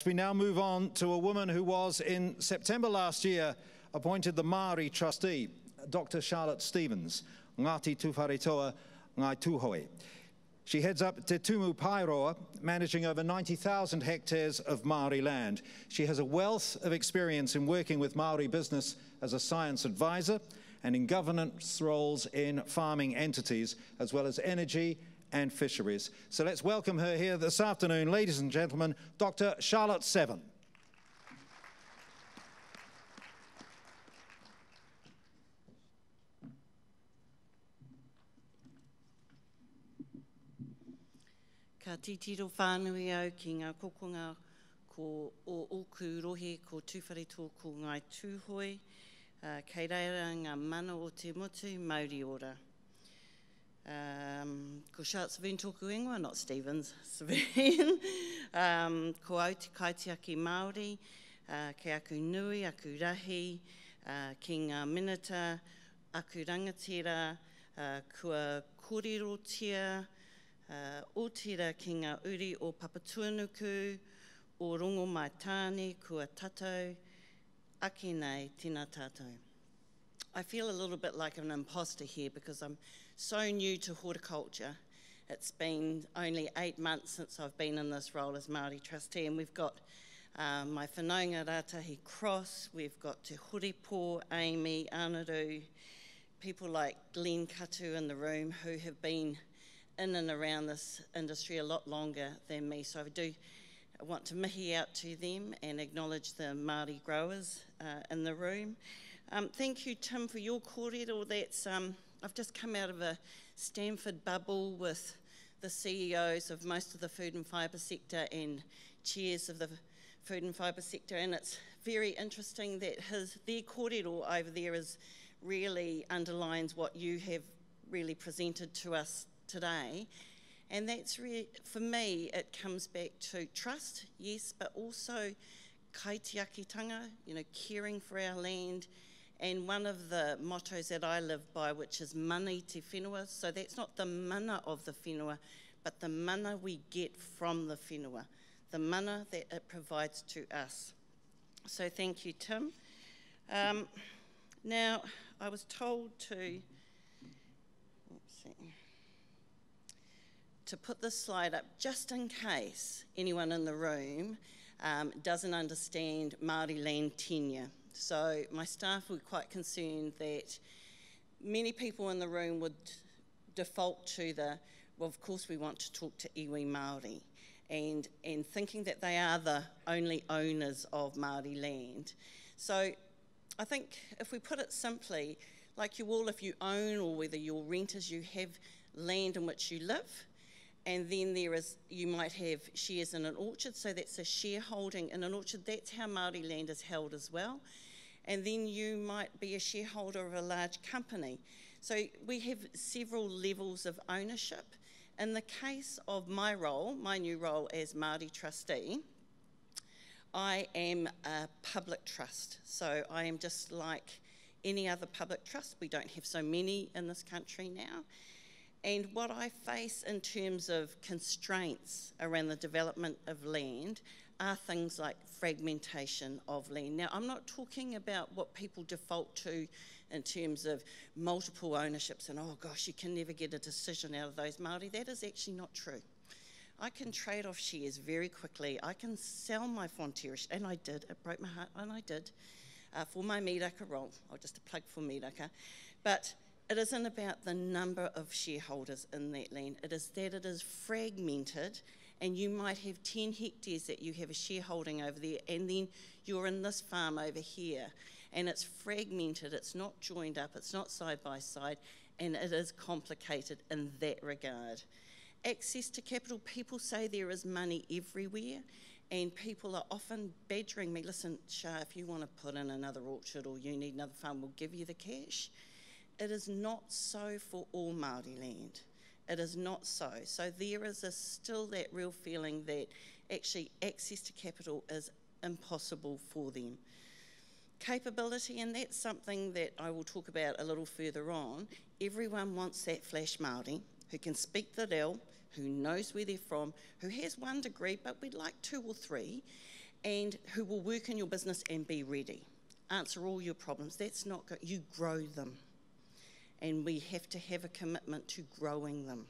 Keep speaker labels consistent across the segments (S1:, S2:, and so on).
S1: We now move on to a woman who was, in September last year, appointed the Māori trustee, Dr. Charlotte Stevens, Ngāti Tuwharetoa Ngai Tūhoe. She heads up Te Tumu Pairoa, managing over 90,000 hectares of Māori land. She has a wealth of experience in working with Māori business as a science advisor and in governance roles in farming entities, as well as energy and fisheries. So let's welcome her here this afternoon, ladies and gentlemen, Dr. Charlotte Stevens.
S2: Ka titiro whānui au ki ngā kokonga ko o oku rohe ko Tuwharetoa ko Ngai Tūhoe, kei reira ngā mana o te motu, Māori ora. Ko Charlotte Stevens tōku ingoa, not Stevens, Stevens. Ko au te kaitiaki Māori, ke aku nui, aku rahi, ki ngā minata, aku rangatira, kua kōrerotia, o tira ki ngā uri o Papatuanuku, o rongo mai tāne, kua tātou, ake nei, tēnā tātou. I feel a little bit like an imposter here because I'm so new to horticulture. It's been only 8 months since I've been in this role as Māori trustee, and we've got my whanaunga Rātahi Cross, we've got Te Horepo, Amy, Anaru, people like Glenn Katu in the room who have been in and around this industry a lot longer than me, so I want to mihi out to them and acknowledge the Māori growers in the room. Thank you, Tim, for your kōrero. That's, I've just come out of a Stanford bubble with the CEOs of most of the food and fibre sector and chairs of the food and fibre sector, and it's very interesting that their kōrero over there really underlines what you have really presented to us today. And that's really, for me, it comes back to trust, yes, but also kaitiakitanga, caring for our land. And one of the mottos that I live by, which is mani te whenua, so that's not the mana of the whenua, but the mana we get from the whenua, the mana that it provides to us. So thank you, Tim. Now, I was told to put this slide up just in case anyone in the room doesn't understand Māori land tenure. So my staff were quite concerned that many people in the room would default to well, of course we want to talk to iwi Māori, and thinking that they are the only owners of Māori land. So I think if we put it simply, like you all, if you own or whether you're renters, you have land in which you live, and then you might have shares in an orchard, so that's a shareholding in an orchard. That's how Māori land is held as well. And then you might be a shareholder of a large company. So we have several levels of ownership. In the case of my role, my new role as Māori trustee, I am a public trust. So I am just like any other public trust. We don't have so many in this country now. And what I face in terms of constraints around the development of land are things like fragmentation of land. Now, I'm not talking about what people default to in terms of multiple ownerships and, oh gosh, you can never get a decision out of those Māori. That is actually not true. I can trade off shares very quickly. I can sell my Fonterra, and I did. It broke my heart, and I did, for my Miraka role. I'll just a plug for Miraka. But it isn't about the number of shareholders in that land. It is that it is fragmented, and you might have 10 hectares that you have a shareholding over there, and then you're in this farm over here, and it's fragmented, it's not joined up, it's not side by side, and it is complicated in that regard. Access to capital, people say there is money everywhere, and people are often badgering me, listen, Shah, if you want to put in another orchard or you need another farm, we'll give you the cash. It is not so for all Māori land. It is not so. So there is still that real feeling that actually access to capital is impossible for them. Capability, and that's something that I will talk about a little further on. Everyone wants that flash Māori who can speak the reo, who knows where they're from, who has 1 degree, but we'd like 2 or 3, and who will work in your business and be ready, answer all your problems. That's not good. You grow them. And we have to have a commitment to growing them,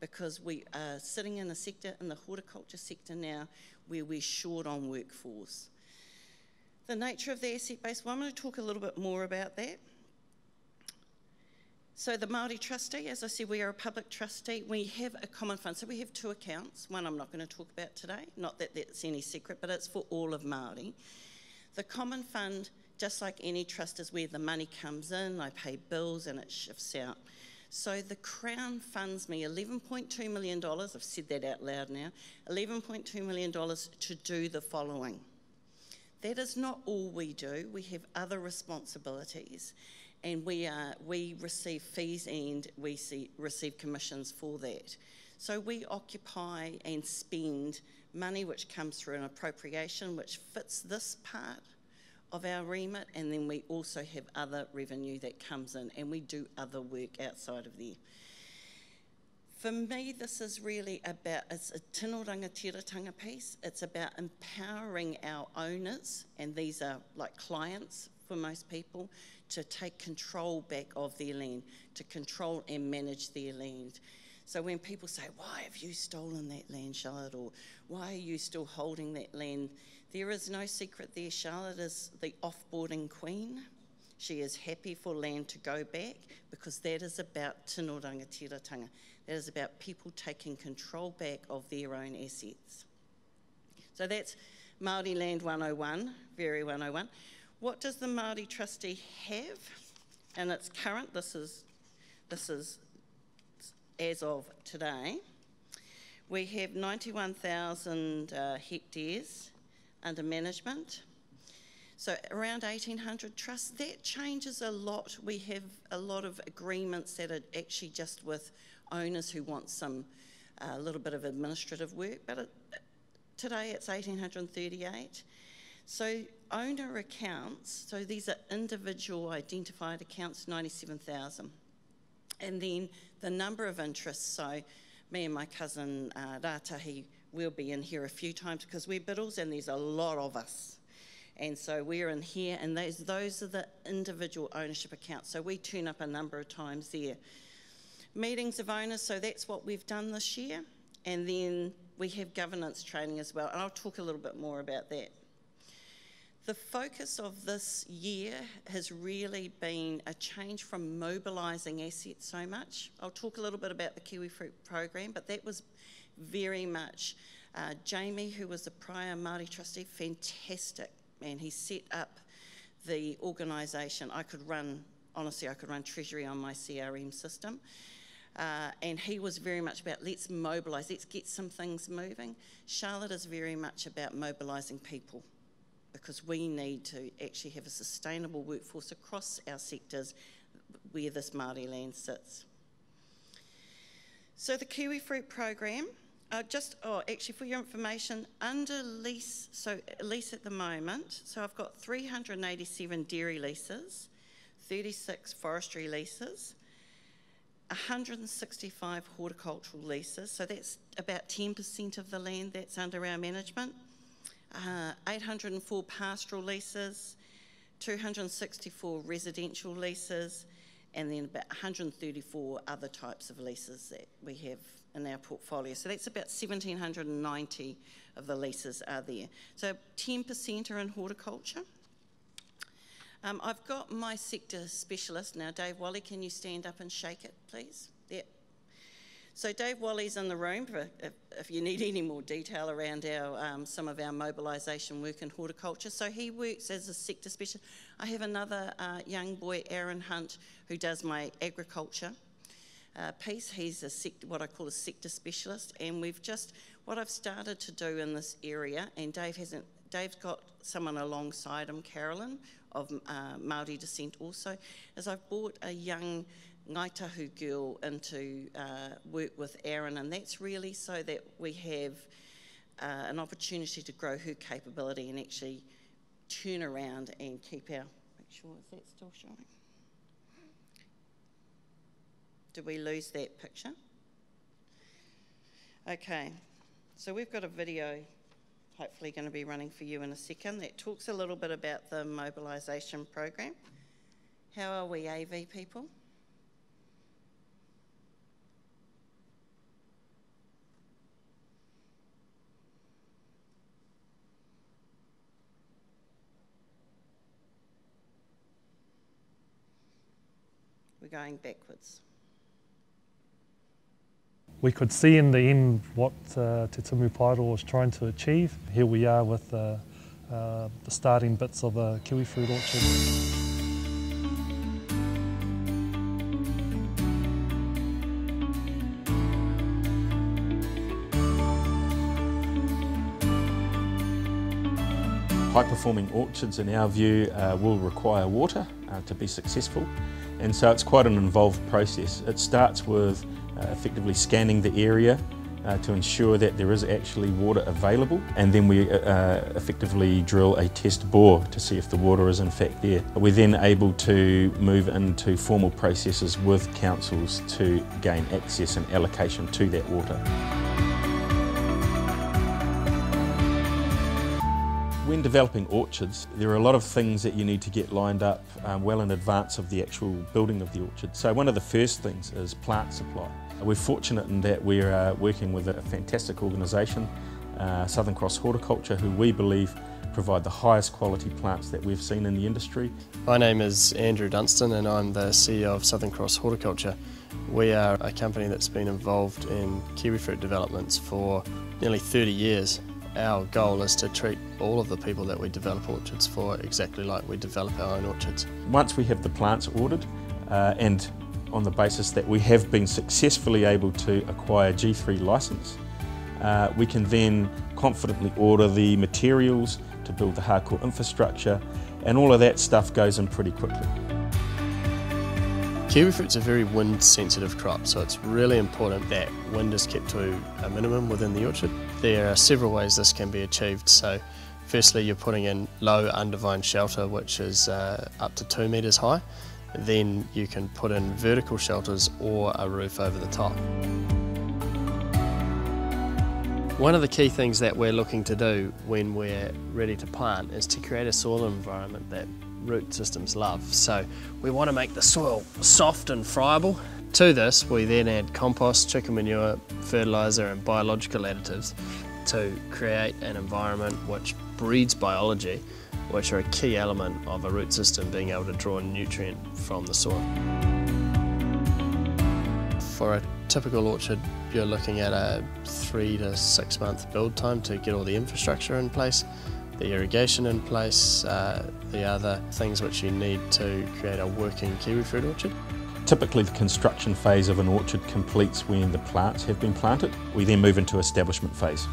S2: because we are sitting in a sector, in the horticulture sector now, where we're short on workforce. The nature of the asset base, well, I'm going to talk a little bit more about that. So the Māori trustee, as I said, we are a public trustee. We have a common fund. So we have two accounts. One I'm not going to talk about today, not that that's any secret, but it's for all of Māori. The common fund, just like any trust, is where the money comes in, I pay bills and it shifts out. So the Crown funds me $11.2 million, I've said that out loud now, $11.2 million to do the following. That is not all we do. We have other responsibilities, and we receive fees and we receive commissions for that. So we occupy and spend money which comes through an appropriation which fits this part of our remit, and then we also have other revenue that comes in, and we do other work outside of there. For me, this is really about, it's a tino rangatiratanga piece. It's about empowering our owners, and these are like clients for most people, to take control back of their land, to control and manage their land. So when people say, why have you stolen that land, Charlotte, or why are you still holding that land? There is no secret there. Charlotte is the off-boarding queen. She is happy for land to go back, because that is about tino rangatiratanga. That is about people taking control back of their own assets. So that's Māori Land 101, very 101. What does the Māori trustee have? And it's current, this is as of today. We have 91,000 hectares under management. So around 1,800 trusts. That changes a lot. We have a lot of agreements that are actually just with owners who want a little bit of administrative work, but today it's 1,838. So owner accounts, so these are individual identified accounts, 97,000. And then the number of interests, so me and my cousin Rātahi will be in here a few times because we're Biddles and there's a lot of us. And so we're in here, and those are the individual ownership accounts. So we turn up a number of times there. Meetings of owners, so that's what we've done this year. And then we have governance training as well, and I'll talk a little bit more about that. The focus of this year has really been a change from mobilising assets so much. I'll talk a little bit about the Kiwifruit program, but that was very much Jamie, who was the prior Māori trustee, fantastic, man. He set up the organisation. Honestly, I could run Treasury on my CRM system. And he was very much about, let's mobilise, let's get some things moving. Charlotte is very much about mobilising people, because we need to actually have a sustainable workforce across our sectors where this Māori land sits. So the Kiwifruit program, actually for your information, under lease, so lease at the moment, so I've got 387 dairy leases, 36 forestry leases, 165 horticultural leases, so that's about 10% of the land that's under our management, 804 pastoral leases, 264 residential leases, and then about 134 other types of leases that we have in our portfolio. So that's about 1,790 of the leases are there. So 10% are in horticulture. I've got my sector specialist now. Dave Wally, can you stand up and shake it, please? There. So Dave Wally's in the room if you need any more detail around some of our mobilisation work in horticulture. So he works as a sector specialist. I have another young boy, Aaron Hunt, who does my agriculture piece. He's what I call a sector specialist, and what I've started to do in this area, and Dave's got someone alongside him, Carolyn, of Māori descent also, is I've brought a young Ngaitahu girl into work with Aaron, and that's really so that we have an opportunity to grow her capability and actually turn around and make sure, is that still showing? Did we lose that picture? Okay, so we've got a video hopefully going to be running for you in a second, that talks a little bit about the mobilisation program. How are we, AV people? We're going backwards.
S3: We could see in the end what Te Tumu Paeroa was trying to achieve. Here we are with the starting bits of a kiwifruit orchard.
S4: High-performing orchards, in our view, will require water to be successful, and so it's quite an involved process. It starts with effectively scanning the area to ensure that there is actually water available, and then we effectively drill a test bore to see if the water is in fact there. We're then able to move into formal processes with councils to gain access and allocation to that water. When developing orchards, there are a lot of things that you need to get lined up well in advance of the actual building of the orchard. So one of the first things is plant supply. We're fortunate in that we're working with a fantastic organisation, Southern Cross Horticulture, who we believe provide the highest quality plants that we've seen in the industry.
S5: My name is Andrew Dunstan and I'm the CEO of Southern Cross Horticulture. We are a company that's been involved in kiwifruit developments for nearly 30 years. Our goal is to treat all of the people that we develop orchards for exactly like we develop our own orchards.
S4: Once we have the plants ordered and on the basis that we have been successfully able to acquire G3 licence, we can then confidently order the materials to build the hardcore infrastructure, and all of that stuff goes in pretty quickly.
S5: Kiwifruit's a very wind sensitive crop, so it's really important that wind is kept to a minimum within the orchard. There are several ways this can be achieved. So firstly, you're putting in low undervine shelter, which is up to 2 metres high. Then you can put in vertical shelters or a roof over the top. One of the key things that we're looking to do when we're ready to plant is to create a soil environment that root systems love. So we want to make the soil soft and friable. To this, we then add compost, chicken manure, fertiliser and biological additives to create an environment which breeds biology, which are a key element of a root system being able to draw a nutrient from the soil. For a typical orchard, you're looking at a 3 to 6 month build time to get all the infrastructure in place, the irrigation in place, the other things which you need to create a working kiwifruit orchard.
S4: Typically the construction phase of an orchard completes when the plants have been planted. We then move into establishment phase.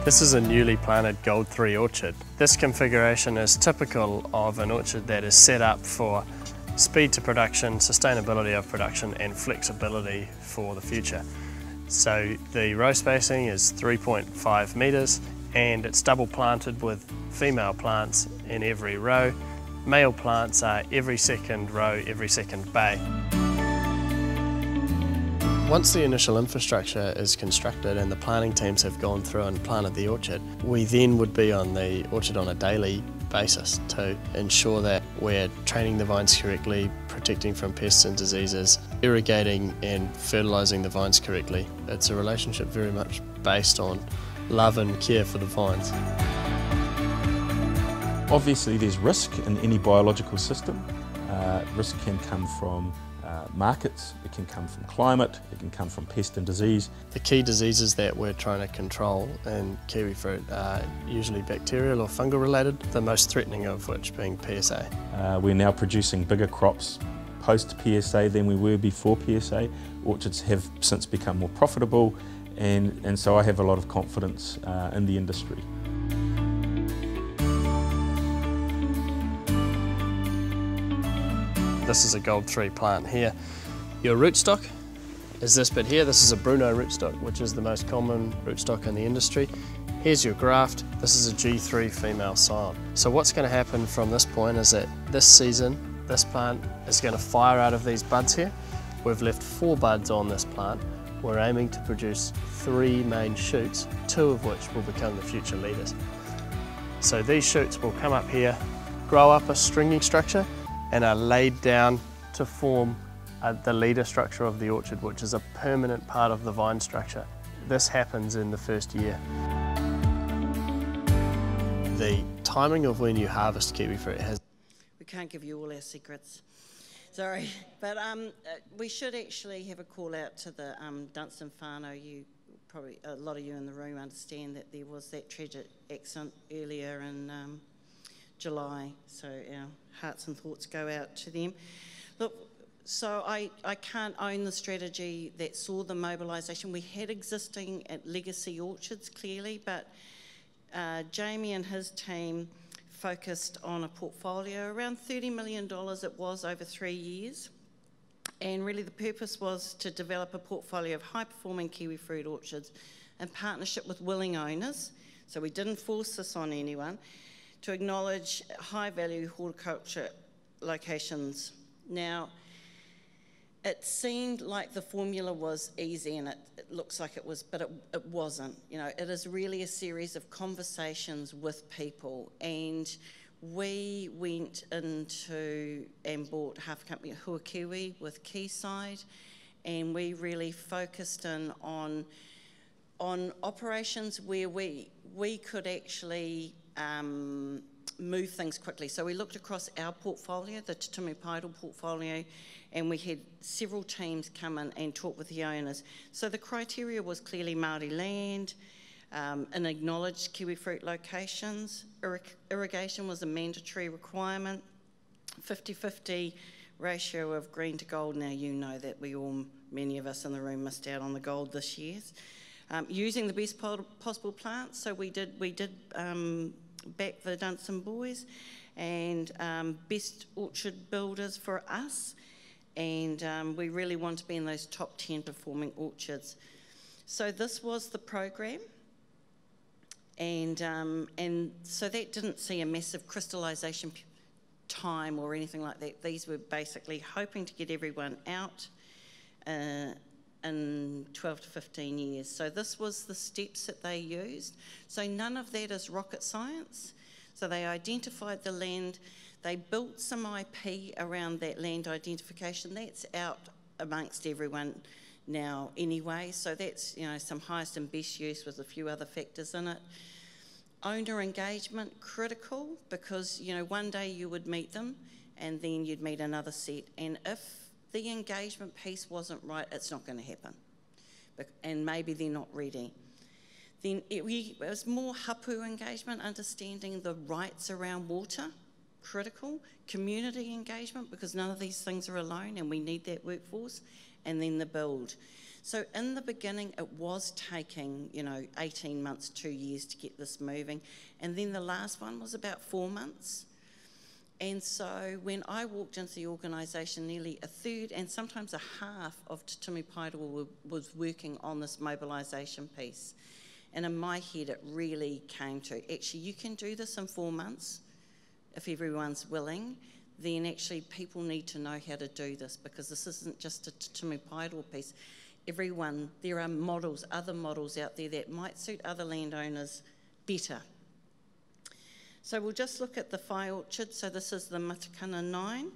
S5: This is a newly planted Gold 3 orchard. This configuration is typical of an orchard that is set up for speed to production, sustainability of production and flexibility for the future. So the row spacing is 3.5 metres and it's double planted with female plants in every row. Male plants are every second row, every second bay. Once the initial infrastructure is constructed and the planting teams have gone through and planted the orchard, we then would be on the orchard on a daily basis to ensure that we're training the vines correctly, protecting from pests and diseases, irrigating and fertilising the vines correctly. It's a relationship very much based on love and care for the vines.
S4: Obviously there's risk in any biological system. Risk can come from markets, it can come from climate, it can come from pest and disease.
S5: The key diseases that we're trying to control in kiwifruit are usually bacterial or fungal related, the most threatening of which being PSA.
S4: We're now producing bigger crops post PSA than we were before PSA. Orchards have since become more profitable, and so I have a lot of confidence in the industry.
S5: This is a Gold 3 plant here. Your rootstock is this bit here. This is a Bruno rootstock, which is the most common rootstock in the industry. Here's your graft. This is a G3 female scion. So what's going to happen from this point is that this season, this plant is going to fire out of these buds here. We've left 4 buds on this plant. we're aiming to produce 3 main shoots, 2 of which will become the future leaders. So these shoots will come up here, grow up a stringing structure, and are laid down to form the leader structure of the orchard, which is a permanent part of the vine structure. This happens in the first year. The timing of when you harvest kiwi fruit has...
S2: We can't give you all our secrets. Sorry, but we should actually have a call out to the Dunstan whānau. You probably, a lot of you in the room understand that there was that tragic accident earlier in July, so our hearts and thoughts go out to them. Look, so I can't own the strategy that saw the mobilisation. We had existing at Legacy Orchards, clearly, but Jamie and his team focused on a portfolio, around $30 million it was over 3 years. And really the purpose was to develop a portfolio of high-performing kiwi fruit orchards in partnership with willing owners, so we didn't force this on anyone, to acknowledge high-value horticulture locations. Now, it seemed like the formula was easy, and it looks like it was, but it wasn't. You know, it is really a series of conversations with people, and we went into and bought half a company, Huakiwi, with Quayside, and we really focused in on operations where we could actually move things quickly. So we looked across our portfolio, the Te Tumu Paeroa portfolio, and we had several teams come in and talk with the owners. So the criteria was clearly Māori land, and acknowledged kiwi fruit locations. Irrigation was a mandatory requirement. 50-50 ratio of green to gold. Now you know that many of us in the room missed out on the gold this year. Using the best possible plants, so we did back the Dunstan boys, and best orchard builders for us, and we really want to be in those top 10 performing orchards. So this was the program, and so that didn't see a massive crystallisation time or anything like that. These were basically hoping to get everyone out in 12 to 15 years. So this was the steps that they used. So none of that is rocket science. So they identified the land, they built some IP around that land identification. That's out amongst everyone now anyway. So that's, you know, some highest and best use with a few other factors in it. Owner engagement, critical, because, you know, one day you would meet them and then you'd meet another set. And if the engagement piece wasn't right, it's not going to happen. And maybe they're not ready. Then it was more hapu engagement, understanding the rights around water, critical. Community engagement, because none of these things are alone and we need that workforce. And then the build. So in the beginning, it was taking, you know, 18 months, 2 years to get this moving. And then the last one was about 4 months. And so when I walked into the organisation, nearly a third and sometimes a half of Te Tumu Paeroa was working on this mobilisation piece. And in my head, it really came to, actually, you can do this in 4 months if everyone's willing. Then actually people need to know how to do this, because this isn't just a Te Tumu Paeroa piece. Everyone, there are models, other models out there that might suit other landowners better. So we'll just look at the whai orchard. So this is the Matakana 9.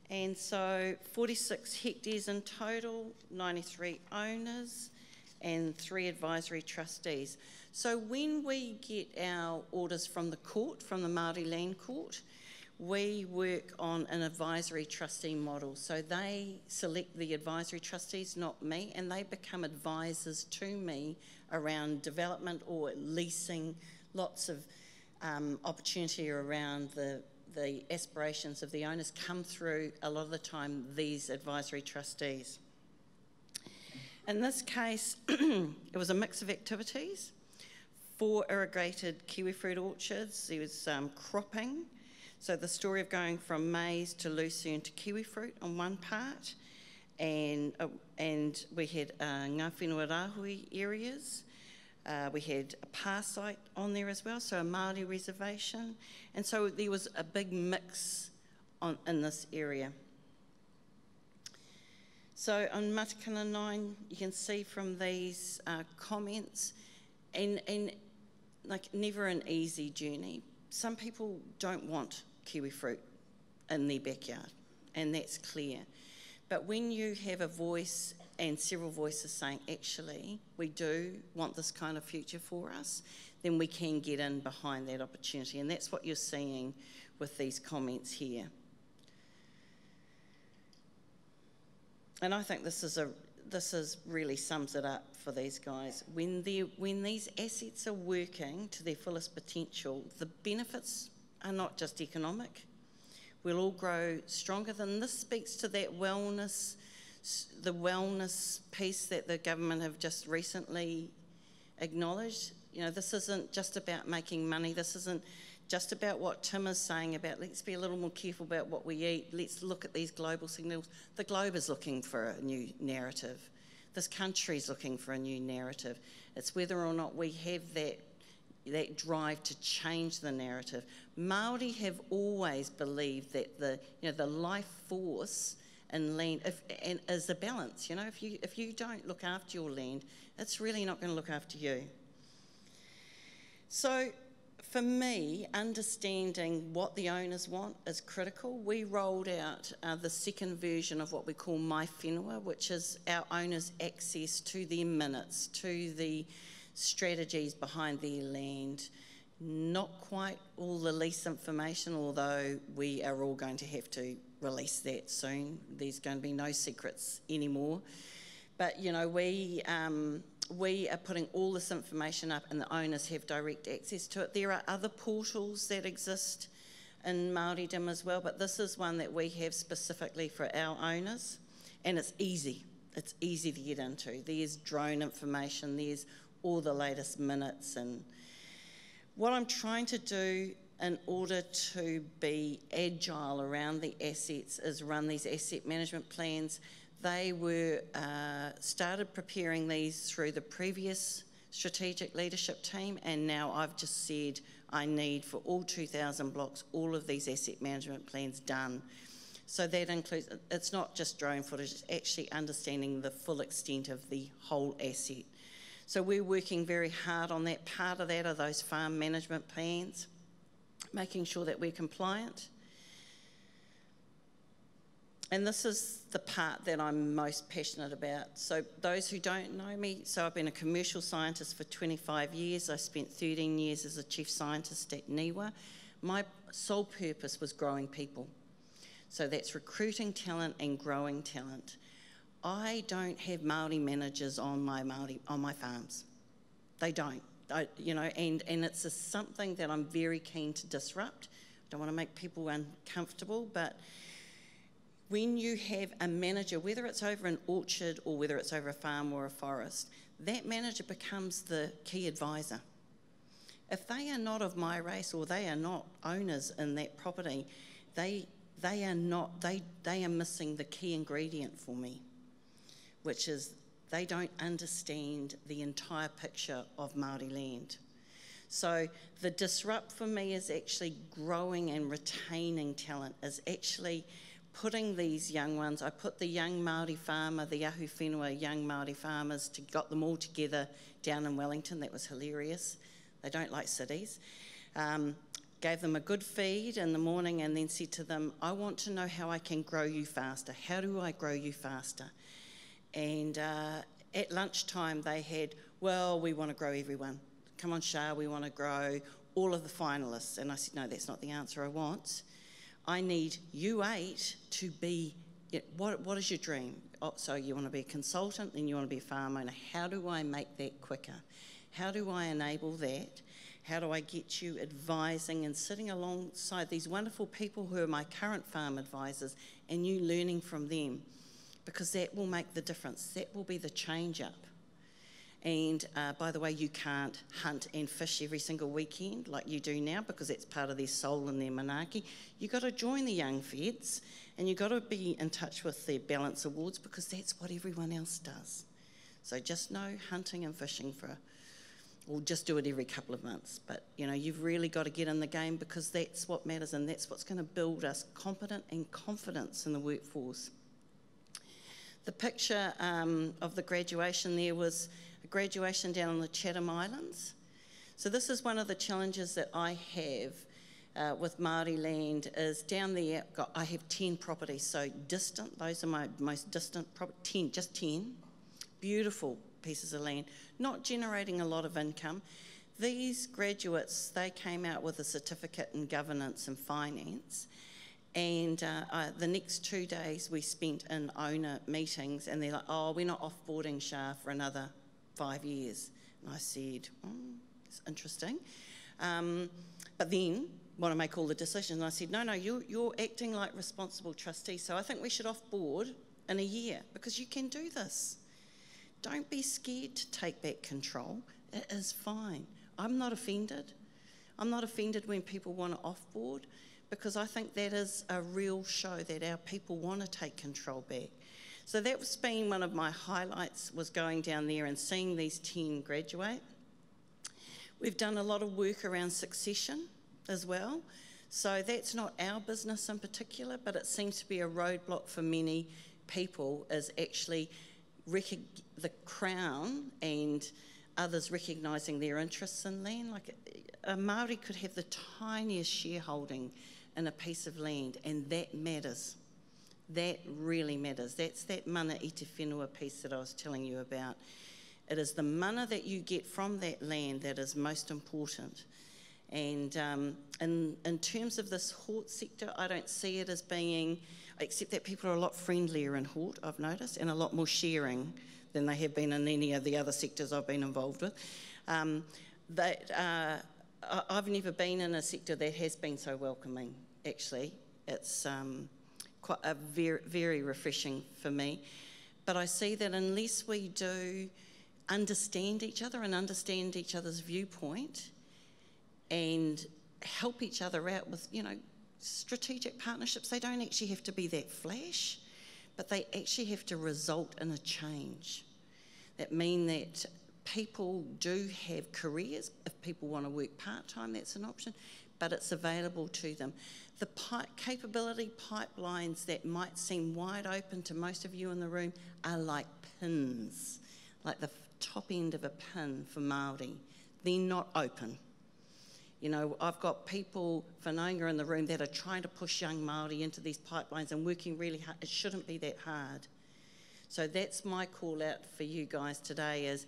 S2: And so 46 hectares in total, 93 owners and 3 advisory trustees. So when we get our orders from the court, from the Māori Land Court, we work on an advisory trustee model. So they select the advisory trustees, not me, and they become advisors to me around development or leasing, lots of opportunity around the aspirations of the owners come through a lot of the time these advisory trustees. In this case, it was a mix of activities. 4 irrigated kiwi fruit orchards. There was cropping. So the story of going from maize to lucerne to kiwi fruit on one part, and we had Ngā Whenua Rahui areas. We had a pā site on there as well, so a Māori reservation. And so there was a big mix in this area. So on Matakana 9, you can see from these comments, and like never an easy journey. Some people don't want kiwi fruit in their backyard, and that's clear. But when you have a voice and several voices saying, actually, we do want this kind of future for us, then we can get in behind that opportunity. And that's what you're seeing with these comments here. And I think this is really sums it up for these guys. When these assets are working to their fullest potential, the benefits are not just economic. We'll all grow stronger. Than this speaks to that wellness, the wellness piece that the government have just recently acknowledged. You know, this isn't just about making money. This isn't just about what Tim is saying about let's be a little more careful about what we eat. Let's look at these global signals. The globe is looking for a new narrative. This country's looking for a new narrative. It's whether or not we have that drive to change the narrative. Māori have always believed that the life force in land is a balance. You know, if you don't look after your land, it's really not going to look after you. So, for me, understanding what the owners want is critical. We rolled out the second version of what we call My Whenua, which is our owners' access to their minutes, to the strategies behind their land. Not quite all the lease information, although we are all going to have to release that soon. There's going to be no secrets anymore. But, you know, we are putting all this information up and the owners have direct access to it. There are other portals that exist in Māoridom as well, but this is one that we have specifically for our owners, and it's easy. It's easy to get into. There's drone information, there's all the latest minutes, and what I'm trying to do in order to be agile around the assets is run these asset management plans. They were started preparing these through the previous strategic leadership team, and now I've just said I need for all 2,000 blocks all of these asset management plans done. So that includes, it's not just drone footage, it's actually understanding the full extent of the whole asset. So we're working very hard on that. Part of that are those farm management plans, making sure that we're compliant. And this is the part that I'm most passionate about. So those who don't know me, so I've been a commercial scientist for 25 years. I spent 13 years as a chief scientist at NIWA. My sole purpose was growing people. So that's recruiting talent and growing talent. I don't have Māori managers on my farms. They don't. And it's something that I'm very keen to disrupt. I don't want to make people uncomfortable, but when you have a manager, whether it's over an orchard or whether it's over a farm or a forest, that manager becomes the key advisor. If they are not of my race or they are not owners in that property, they are missing the key ingredient for me, which is they don't understand the entire picture of Māori land. So the disrupt for me is actually growing and retaining talent, is actually putting these young ones, I put the young Māori farmer, the Ahu Whenua young Māori farmers, got them all together down in Wellington. That was hilarious. They don't like cities. Gave them a good feed in the morning and then said to them, I want to know how I can grow you faster. How do I grow you faster? And at lunchtime they had, well, we want to grow everyone. Come on, Shah, we want to grow all of the finalists. And I said, no, that's not the answer I want. I need you 8 to be, what is your dream? Oh, so you want to be a consultant, then you want to be a farm owner. How do I make that quicker? How do I enable that? How do I get you advising and sitting alongside these wonderful people who are my current farm advisors and you learning from them? Because that will make the difference. That will be the change up. And by the way, you can't hunt and fish every single weekend like you do now because that's part of their soul and their manaaki. You've got to join the young feds and you've got to be in touch with their balance awards because that's what everyone else does. So just no hunting and fishing or just do it every couple of months. But, you've really got to get in the game because that's what matters and that's what's going to build us competent and confidence in the workforce. The picture of the graduation there was a graduation down on the Chatham Islands. So this is one of the challenges that I have with Māori land is down there, I have 10 properties, so distant, those are my most distant properties, just 10. Beautiful pieces of land, not generating a lot of income. These graduates, they came out with a certificate in governance and finance, and the next 2 days we spent in owner meetings, and they're like, oh, we're not offboarding Shah for another 5 years. And I said, it's interesting. But then, want to make all the decisions, and I said, no, you're acting like responsible trustees, so I think we should offboard in a year, because you can do this. Don't be scared to take back control. It is fine. I'm not offended. I'm not offended when people want to offboard, because I think that is a real show that our people want to take control back. So that's been one of my highlights, was going down there and seeing these 10 graduate. We've done a lot of work around succession as well. So that's not our business in particular, but it seems to be a roadblock for many people, is actually the Crown and others recognising their interests in land. Like a Māori could have the tiniest shareholding in a piece of land, and that matters. That really matters. That's that mana i te whenua piece that I was telling you about. It is the mana that you get from that land that is most important. And in terms of this Hort sector, I don't see it as being, except that people are a lot friendlier in Hort, I've noticed, and a lot more sharing than they have been in any of the other sectors I've been involved with. I've never been in a sector that has been so welcoming, actually. It's quite a very, very refreshing for me. But I see that unless we do understand each other and understand each other's viewpoint and help each other out with, strategic partnerships, they don't actually have to be that flash, but they actually have to result in a change. That mean that people do have careers. If people want to work part-time, that's an option, but it's available to them. The capability pipelines that might seem wide open to most of you in the room are like pins, like the top end of a pin for Māori. They're not open. I've got people, whanaunga in the room, that are trying to push young Māori into these pipelines and working really hard. It shouldn't be that hard. So that's my call out for you guys today is,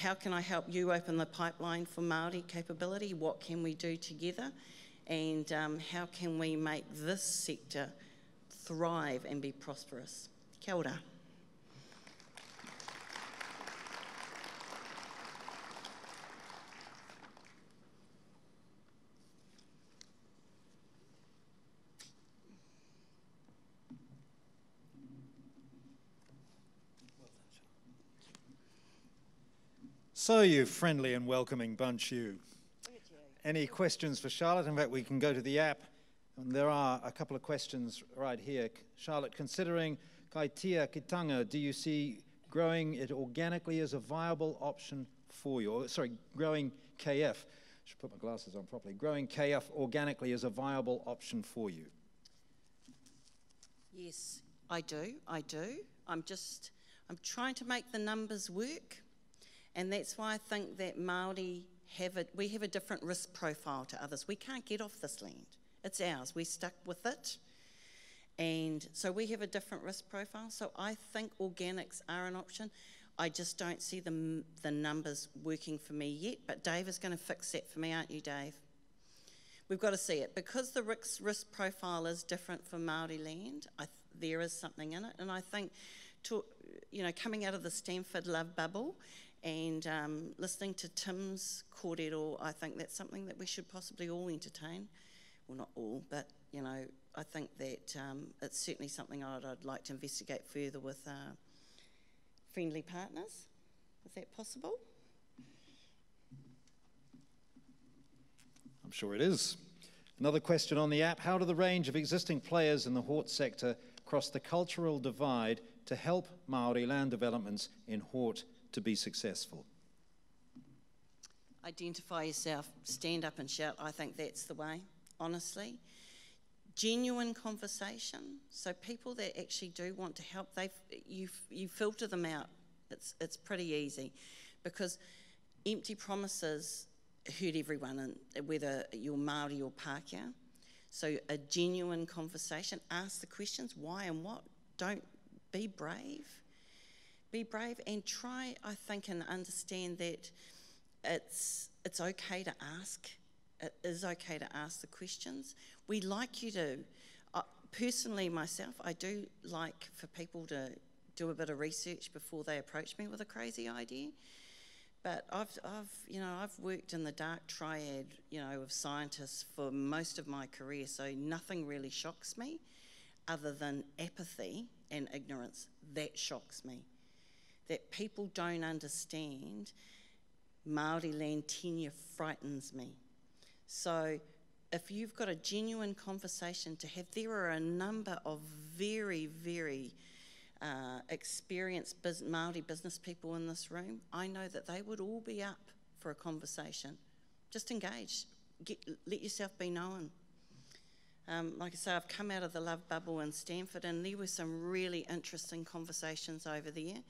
S2: how can I help you open the pipeline for Māori capability? What can we do together? And how can we make this sector thrive and be prosperous? Kia ora.
S1: So you friendly and welcoming bunch, you. Any questions for Charlotte? In fact, we can go to the app. And there are a couple of questions right here. Charlotte, considering kaitia kitanga, do you see growing it organically as a viable option for you? Growing KF. I should put my glasses on properly. Growing KF organically is a viable option for you?
S2: Yes, I do. I'm trying to make the numbers work. And that's why I think that Māori we have a different risk profile to others. We can't get off this land. It's ours. We're stuck with it. And so we have a different risk profile. So I think organics are an option. I just don't see the numbers working for me yet. But Dave is going to fix that for me, aren't you, Dave? We've got to see it. Because the risk profile is different for Māori land, there is something in it. And I think, coming out of the Stanford Love Bubble, and listening to Tim's kōrero, I think that's something that we should possibly all entertain. Well, not all, but, I think that it's certainly something I'd like to investigate further with friendly partners. Is that possible?
S1: I'm sure it is. Another question on the app. How do the range of existing players in the Hort sector cross the cultural divide to help Māori land developments in Hort to be successful?
S2: Identify yourself, stand up and shout. I think that's the way, honestly. genuine conversation. So people that actually do want to help, you filter them out. It's pretty easy, because empty promises hurt everyone, and whether you're Māori or Pākehā. So a genuine conversation, ask the questions, why and what. Don't be brave. Be brave and try, I think, and understand that it's okay to ask. It is okay to ask the questions. We like you to, personally myself, I do like for people to do a bit of research before they approach me with a crazy idea. But I've worked in the dark triad, of scientists for most of my career, so nothing really shocks me other than apathy and ignorance. That shocks me. That people don't understand Māori land tenure frightens me. So if you've got a genuine conversation to have, there are a number of very, very experienced Māori business people in this room. I know that they would all be up for a conversation. Just engage. Let yourself be known. Like I say, I've come out of the love bubble in Stanford, and there were some really interesting conversations over there.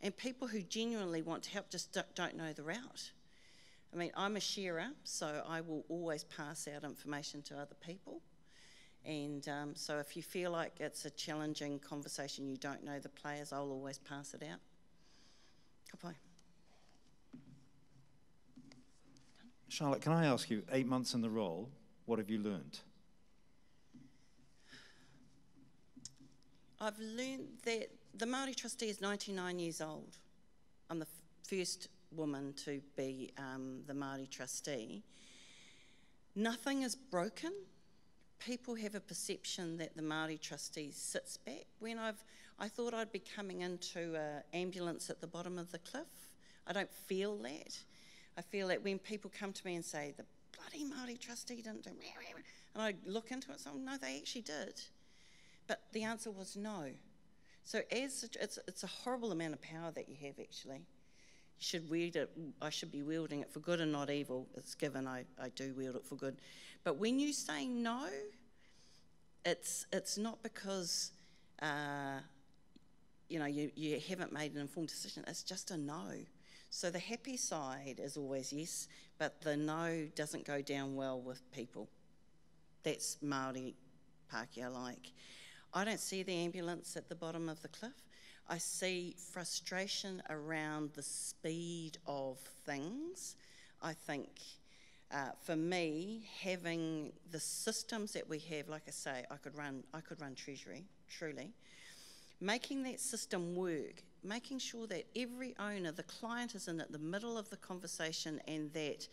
S2: And people who genuinely want to help just don't know the route. I mean, I'm a sharer, so I will always pass out information to other people. And so if you feel like it's a challenging conversation, you don't know the players, I'll always pass it out. Ka pai.
S1: Charlotte, can I ask you, 8 months in the role, what have you learned?
S2: I've learned that the Māori trustee is 99 years old. I'm the first woman to be the Māori trustee. Nothing is broken. People have a perception that the Māori trustee sits back. When I thought I'd be coming into an ambulance at the bottom of the cliff. I don't feel that. I feel that when people come to me and say, the bloody Māori trustee didn't do, and I look into it and say, oh, no, they actually did. But the answer was no. So it's a horrible amount of power that you have, actually. You should wield it. I should be wielding it for good and not evil. It's given I do wield it for good. But when you say no, it's not because you haven't made an informed decision. It's just a no. So the happy side is always yes, but the no doesn't go down well with people. That's Māori Pākehā like. I don't see the ambulance at the bottom of the cliff. I see frustration around the speed of things. I think, for me, having the systems that we have, like I say, I could run Treasury, truly. Making that system work, making sure that every owner, the client is in at the middle of the conversation, and that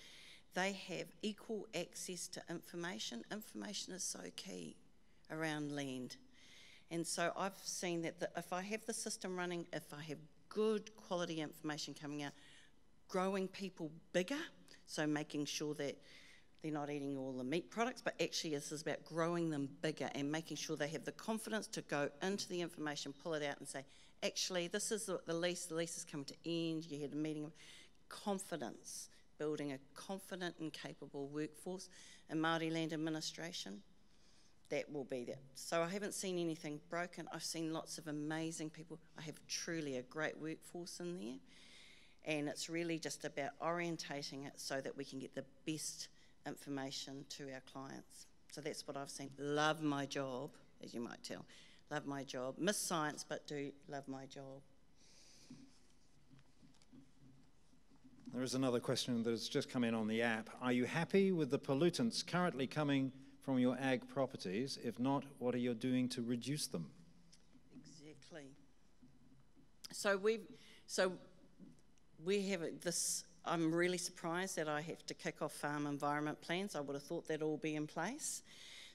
S2: they have equal access to information. Information is so key around land. And so I've seen that if I have the system running, if I have good quality information coming out, growing people bigger, so making sure that they're not eating all the meat products, but actually this is about growing them bigger and making sure they have the confidence to go into the information, pull it out and say, actually, this is the lease is coming to end, you had a meeting. Confidence, building a confident and capable workforce in Māori land administration. That will be there. So I haven't seen anything broken. I've seen lots of amazing people. I have truly a great workforce in there. And it's really just about orientating it so that we can get the best information to our clients. So that's what I've seen. Love my job, as you might tell. Love my job. Miss science, but do love my job.
S1: There is another question that has just come in on the app. Are you happy with the pollutants currently coming from your ag properties? If not, what are you doing to reduce them?
S2: Exactly. So we have this. I'm really surprised that I have to kick off farm environment plans. I would have thought that'd all be in place.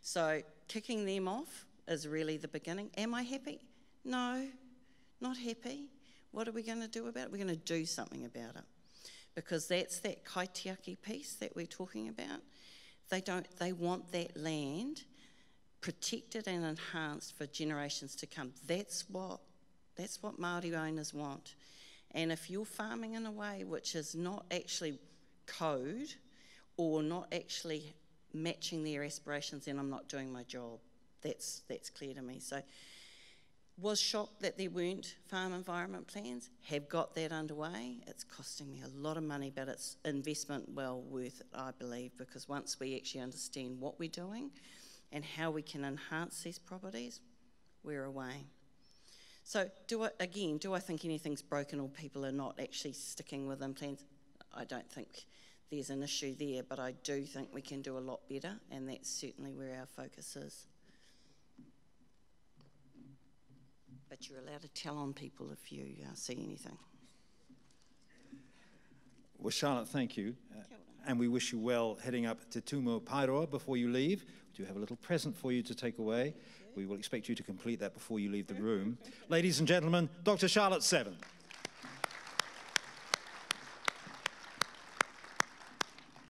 S2: So kicking them off is really the beginning. Am I happy? No, not happy. What are we going to do about it? We're going to do something about it, because that's that kaitiaki piece that we're talking about. They want that land protected and enhanced for generations to come. That's what Māori owners want. And if you're farming in a way which is not actually code or not actually matching their aspirations, then I'm not doing my job. That's clear to me. So was shocked that there weren't farm environment plans, have got that underway. It's costing me a lot of money, but it's investment well worth it, I believe, because once we actually understand what we're doing and how we can enhance these properties, we're away. So do I think anything's broken or people are not actually sticking within plans? I don't think there's an issue there, but I do think we can do a lot better, and that's certainly where our focus is. But you're allowed to tell on people if you see anything.
S1: Well, Charlotte, thank you. And we wish you well heading up to Tumu Paeroa before you leave. We do have a little present for you to take away. We will expect you to complete that before you leave the room. Ladies and gentlemen, Dr. Charlotte Severn.